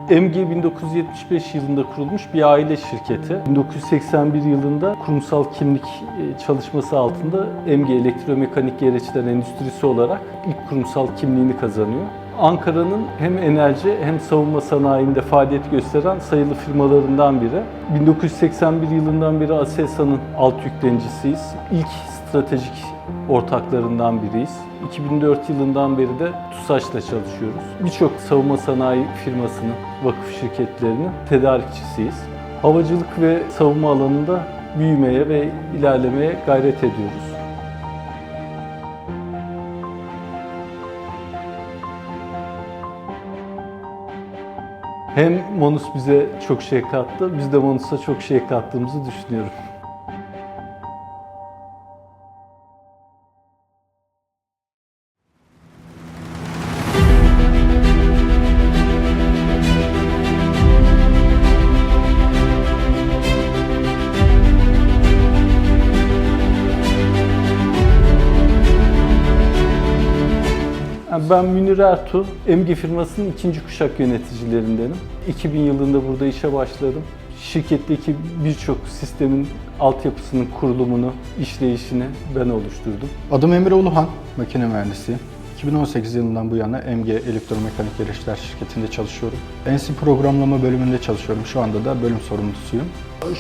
MG 1975 yılında kurulmuş bir aile şirketi. 1981 yılında kurumsal kimlik çalışması altında MG Elektromekanik Gereçler Endüstrisi olarak ilk kurumsal kimliğini kazanıyor. Ankara'nın hem enerji hem savunma sanayinde faaliyet gösteren sayılı firmalarından biri. 1981 yılından beri Aselsan'ın alt yüklenicisiyiz. İlk stratejik ortaklarından biriyiz. 2004 yılından beri de TUSAŞ'la çalışıyoruz. Birçok savunma sanayi firmasının, vakıf şirketlerinin tedarikçisiyiz. Havacılık ve savunma alanında büyümeye ve ilerlemeye gayret ediyoruz. Hem Manus bize çok şey kattı, biz de Manus'a çok şey kattığımızı düşünüyorum. Ben Münir Ertuğ, MG firmasının ikinci kuşak yöneticilerindenim. 2000 yılında burada işe başladım. Şirketteki birçok sistemin altyapısının kurulumunu, işleyişini ben oluşturdum. Adım Emre Uluhan, makine mühendisiyim. 2018 yılından bu yana MG Elektromekanik Gereçler şirketinde çalışıyorum. NC programlama bölümünde çalışıyorum. Şu anda da bölüm sorumlusuyum.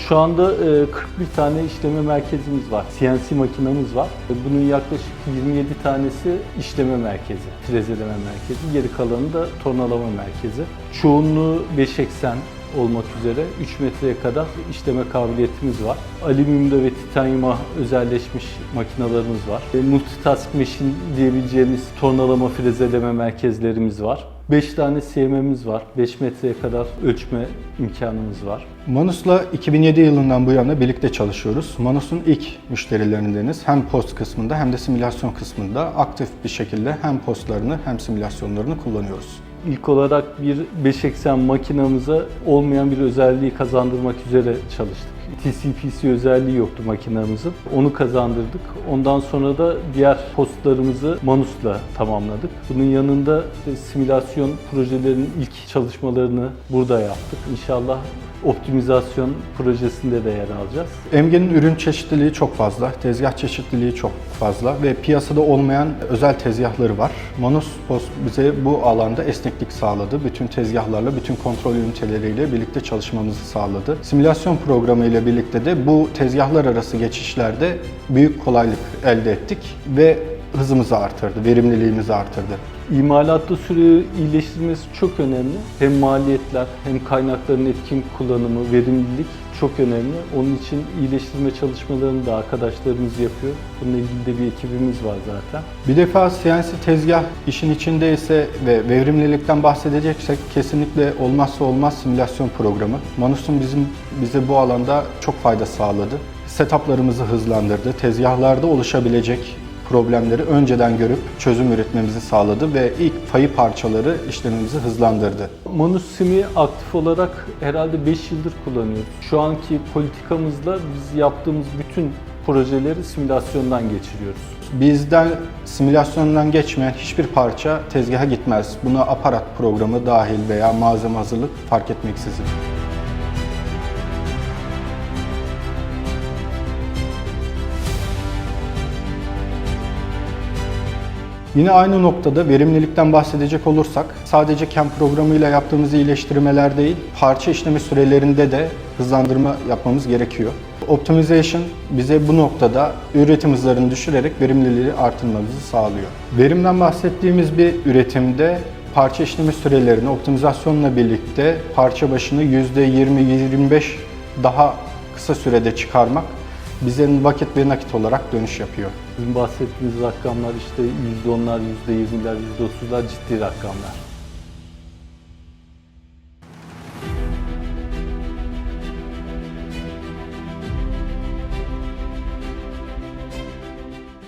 Şu anda 41 tane işleme merkezimiz var. CNC makinamız var. Bunun yaklaşık 27 tanesi işleme merkezi, frezeleme merkezi. Geri kalanı da tornalama merkezi. Çoğunluğu 5 eksen olmak üzere 3 metreye kadar işleme kabiliyetimiz var. Alüminyumda ve titanyuma özelleşmiş makinalarımız var. Multitask machine diyebileceğimiz tornalama frezeleme merkezlerimiz var. 5 tane CMM'imiz var. 5 metreye kadar ölçme imkanımız var. Manus'la 2007 yılından bu yana birlikte çalışıyoruz. Manus'un ilk müşterilerindeniz. Hem post kısmında hem de simülasyon kısmında aktif bir şekilde hem postlarını hem simülasyonlarını kullanıyoruz. İlk olarak bir 5 eksen makinamıza olmayan bir özelliği kazandırmak üzere çalıştık. TCPC özelliği yoktu makinamızın. Onu kazandırdık. Ondan sonra da diğer postlarımızı Manus'la tamamladık. Bunun yanında simülasyon projelerinin ilk çalışmalarını burada yaptık. İnşallah optimizasyon projesinde de yer alacağız. MG'nin ürün çeşitliliği çok fazla, tezgah çeşitliliği çok fazla ve piyasada olmayan özel tezgahları var. Manus Post bize bu alanda esneklik sağladı. Bütün tezgahlarla, bütün kontrol üniteleriyle birlikte çalışmamızı sağladı. Simülasyon programı ile birlikte de bu tezgahlar arası geçişlerde büyük kolaylık elde ettik ve hızımızı artırdı, verimliliğimizi artırdı. İmalatta süre iyileştirmesi çok önemli. Hem maliyetler hem kaynakların etkin kullanımı, verimlilik çok önemli. Onun için iyileştirme çalışmalarını da arkadaşlarımız yapıyor. Bununla ilgili de bir ekibimiz var zaten. Bir defa CNC tezgah işin içindeyse ve verimlilikten bahsedeceksek kesinlikle olmazsa olmaz simülasyon programı. Manus'un bize bu alanda çok fayda sağladı. Setup'larımızı hızlandırdı. Tezgahlarda oluşabilecek problemleri önceden görüp çözüm üretmemizi sağladı ve ilk fayı parçaları işlemimizi hızlandırdı. Manus Sim'i aktif olarak herhalde 5 yıldır kullanıyoruz. Şu anki politikamızla biz yaptığımız bütün projeleri simülasyondan geçiriyoruz. Bizden simülasyondan geçmeyen hiçbir parça tezgaha gitmez. Buna aparat programı dahil veya malzeme hazırlık fark etmeksizin. Yine aynı noktada verimlilikten bahsedecek olursak sadece CAM programıyla yaptığımız iyileştirmeler değil, parça işleme sürelerinde de hızlandırma yapmamız gerekiyor. Optimization bize bu noktada üretim hızlarını düşürerek verimliliği artırmamızı sağlıyor. Verimden bahsettiğimiz bir üretimde parça işleme sürelerini optimizasyonla birlikte parça başına %20-25 daha kısa sürede çıkarmak bize vakit ve nakit olarak dönüş yapıyor. Bizim bahsettiğimiz rakamlar işte %10'lar, %20'ler, %30'lar ciddi rakamlar.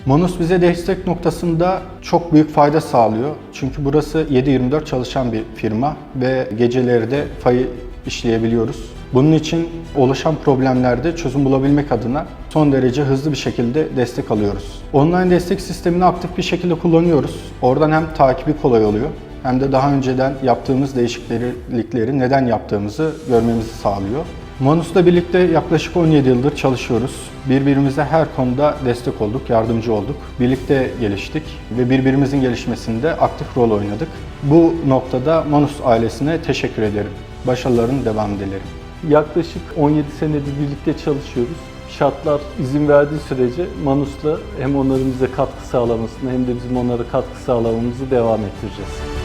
Manus bize destek noktasında çok büyük fayda sağlıyor. Çünkü burası 7/24 çalışan bir firma ve geceleri de fayı işleyebiliyoruz. Bunun için oluşan problemlerde çözüm bulabilmek adına son derece hızlı bir şekilde destek alıyoruz. Online destek sistemini aktif bir şekilde kullanıyoruz. Oradan hem takibi kolay oluyor hem de daha önceden yaptığımız değişiklikleri neden yaptığımızı görmemizi sağlıyor. Manus'la birlikte yaklaşık 17 yıldır çalışıyoruz. Birbirimize her konuda destek olduk, yardımcı olduk. Birlikte geliştik ve birbirimizin gelişmesinde aktif rol oynadık. Bu noktada Manus ailesine teşekkür ederim. Başarıların devamı dilerim. Yaklaşık 17 senedir birlikte çalışıyoruz. Şartlar izin verdiği sürece Manus'la hem onların bize katkı sağlamasını hem de bizim onlara katkı sağlamamızı devam ettireceğiz.